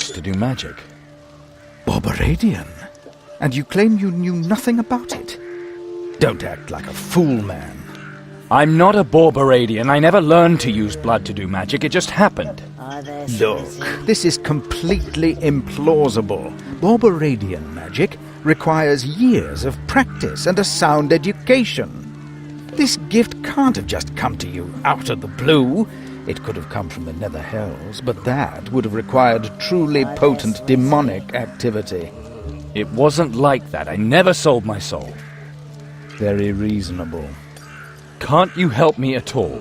Creuts to do magic. Borberadian? And you claim you knew nothing about it? Don't act like a fool, man. I'm not a Borberadian. I never learned to use blood to do magic. It just happened. Look, this is completely implausible. Borberadian magic requires years of practice and a sound education. This gift can't have just come to you out of the blue. It could have come from the Nether Hells, but that would have required truly potent demonic activity. It wasn't like that. I never sold my soul. Very reasonable. Can't you help me at all?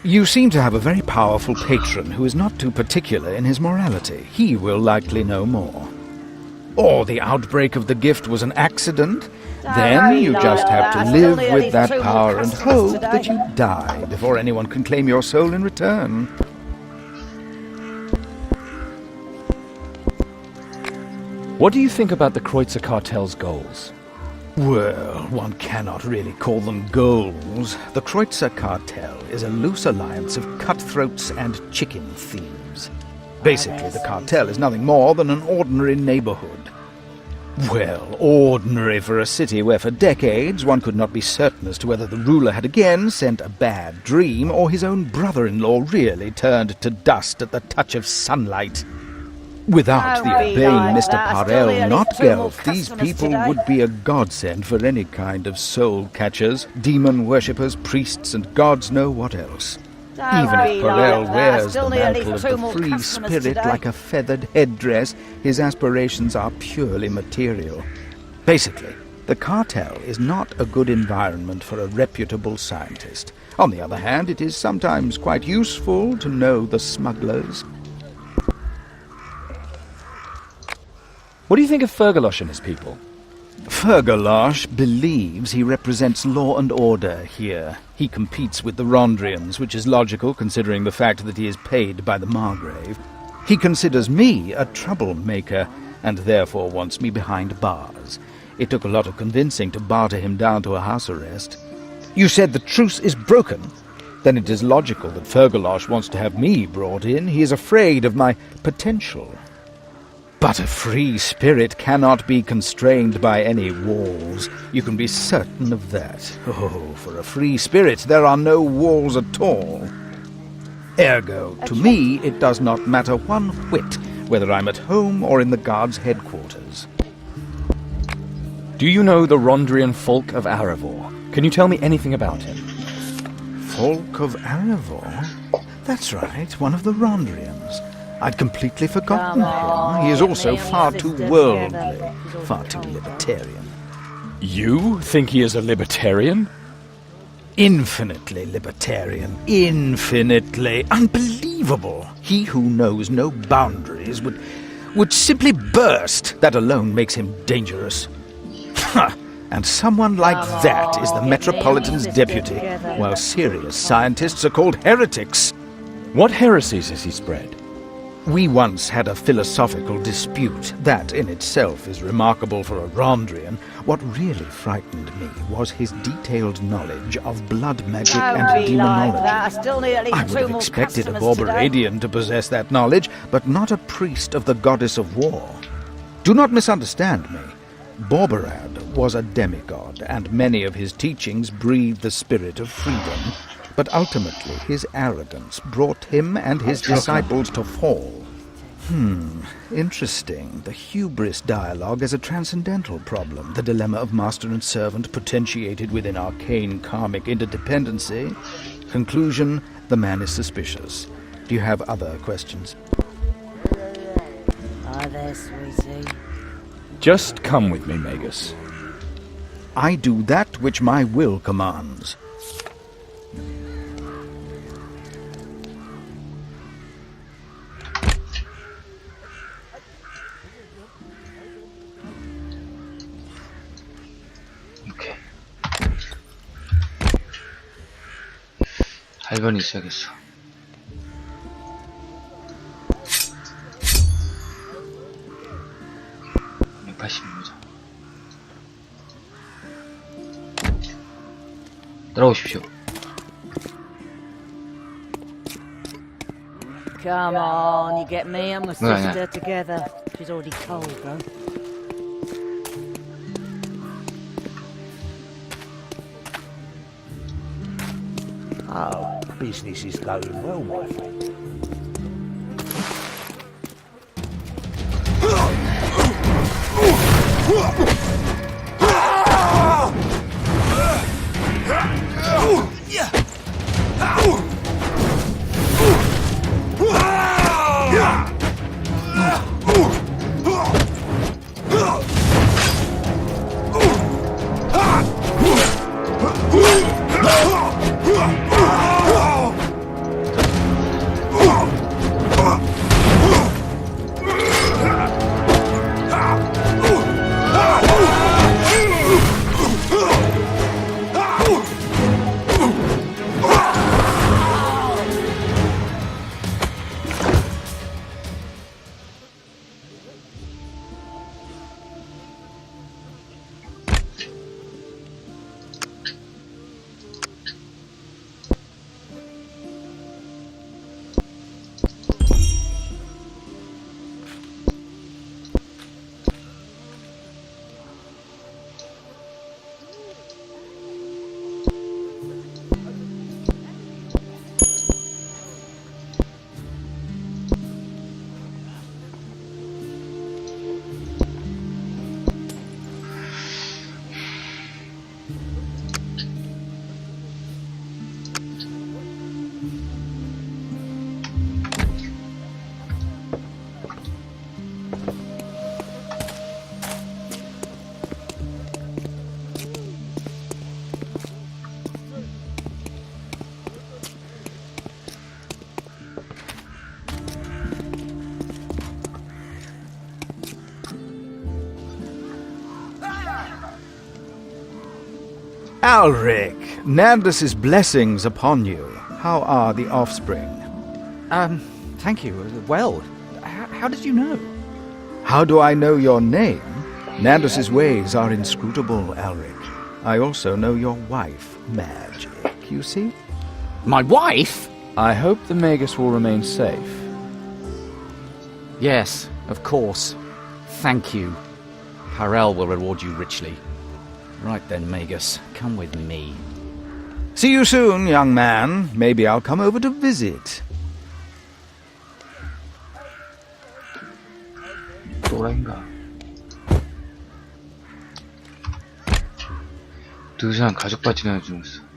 You seem to have a very powerful patron who is not too particular in his morality. He will likely know more. Or the outbreak of the gift was an accident. Then you just have to live with that power and hope that you die before anyone can claim your soul in return. What do you think about the Kreutzer Cartel's goals? Well, one cannot really call them goals. The Kreutzer Cartel is a loose alliance of cutthroats and chicken thieves. Basically, the cartel is nothing more than an ordinary neighborhood. Well, ordinary for a city where for decades one could not be certain as to whether the ruler had again sent a bad dream or his own brother-in-law really turned to dust at the touch of sunlight. Without the obeying Mr. Parel Notgelf, these people would be a godsend for any kind of soul catchers, demon worshippers, priests, and gods know what else. Even if Parel wears the mantle of the free spirit like a feathered headdress, his aspirations are purely material. Basically, the cartel is not a good environment for a reputable scientist. On the other hand, it is sometimes quite useful to know the smugglers. What do you think of Fergalosh and his people? Fergalosh believes he represents law and order here. He competes with the Rondrians, which is logical considering the fact that he is paid by the Margrave. He considers me a troublemaker, and therefore wants me behind bars. It took a lot of convincing to barter him down to a house arrest. You said the truce is broken? Then it is logical that Fergalosh wants to have me brought in. He is afraid of my potential. But a free spirit cannot be constrained by any walls. You can be certain of that. Oh, for a free spirit there are no walls at all. Ergo, to me it does not matter one whit whether I'm at home or in the guard's headquarters. Do you know the Rondrian Folk of Aravor? Can you tell me anything about him? Folk of Aravor? That's right, one of the Rondrians. I'd completely forgotten him. He is also far too worldly, far too libertarian. You think he is a libertarian? Infinitely libertarian. Infinitely. Unbelievable. He who knows no boundaries would simply burst. That alone makes him dangerous. Ha! And someone like that is the Metropolitan's deputy, while serious scientists are called heretics. What heresies has he spread? We once had a philosophical dispute. That in itself is remarkable for a Rondrian. What really frightened me was his detailed knowledge of blood magic and demonology. I would have expected a Borberadian to possess that knowledge, but not a priest of the goddess of war. Do not misunderstand me. Borberad was a demigod, and many of his teachings breathed the spirit of freedom. But ultimately his arrogance brought him and his disciples to fall. Interesting. The hubris dialogue is a transcendental problem, the dilemma of master and servant potentiated within arcane karmic interdependency. Conclusion, the man is suspicious. Do you have other questions? Hi there, sweetie. Just come with me, Magus. I do that which my will commands. 오케이. 8번이 있어야겠어. 따라오십시오. Come on, you get me and my Yeah, yeah. sister together. She's already cold, though. Oh, business is going well, my friend. Alric, Nandus's blessings upon you. How are the offspring? Thank you. Well, how did you know? How do I know your name? Nandus's ways are inscrutable, Alric. I also know your wife, Magic, you see? My wife? I hope the Magus will remain safe. Yes, of course. Thank you. Harel will reward you richly. Right then, Magus, come with me. See you soon, young man. Maybe I'll come over to visit. 또라인가? 두 사람 가족 파티나 중이었어.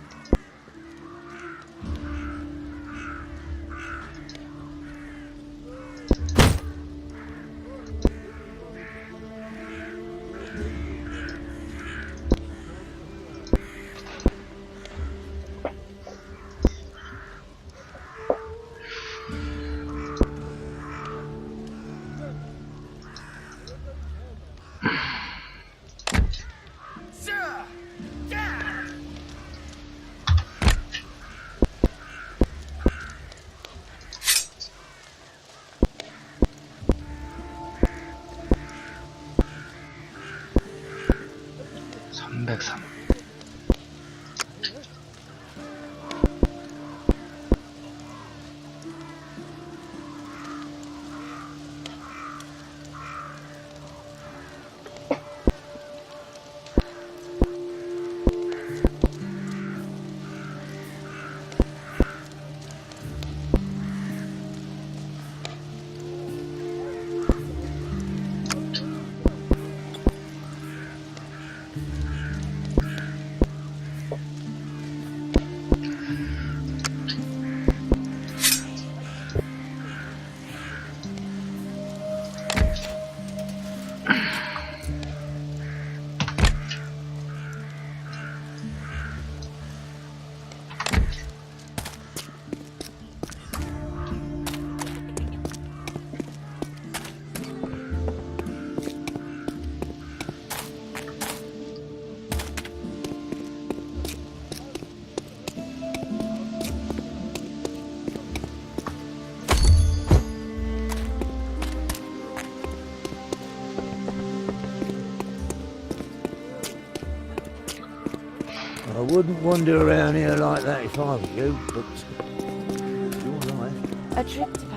I wouldn't wander around here like that if I were you, but it's your life. A trip to